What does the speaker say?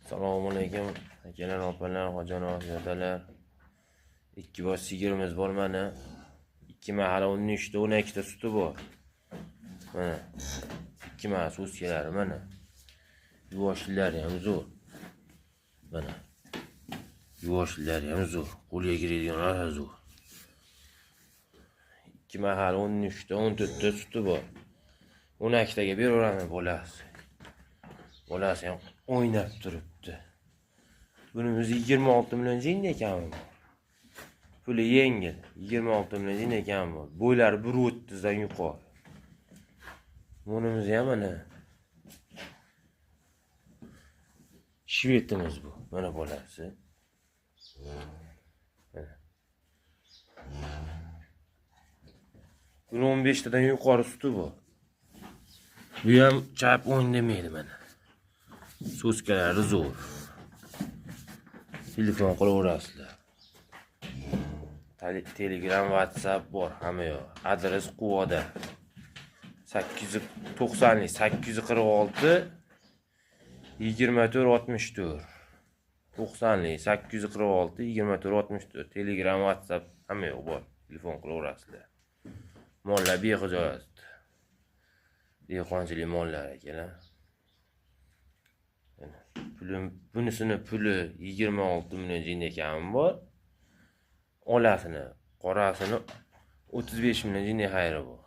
Assalomu alaykum. Akalar, opalar, hojon ozadalar. 2 bosh sigirimiz bor mana. 2 mahal 13 ta 12 ta suti bor. Mana 2 mahal so'skalari mana. Yuvoshlari ham zo'r. Mana. Yuvoshlari ham zo'r. Qo'lga kiradiganlar zo'r. 2 mahal 13 ta 14 ta suti bor. 12 taga beraveramiz bolasi. Bolasi ham o'ynab turibdi. Bunimiz 26 million jin ekan. Puli yengil. 26 million jin ekan bu. Bo'ylari 1.30 dan yuqori. Bunimiz ham mana Shvetimiz bu. Mana bolasi. Buni 15 tadan yuqori suti bu. Bu ham chap o'ynamaydi mana. So'skalari zo'r. Telefon qilaverasizlar. Telegram, WhatsApp bor, hamma yo'q. Adres Quvoda. 890 846 24 64. 90 846 24 64. Telegram, WhatsApp hamma yo'q bor. Telefon qilaverasizlar. Mollar bexijolat. Dehqonchilik mollar ekan. Bunisini puli 26 million jin ekan bor. Olasini, qorasini 35 million jin xayri bor.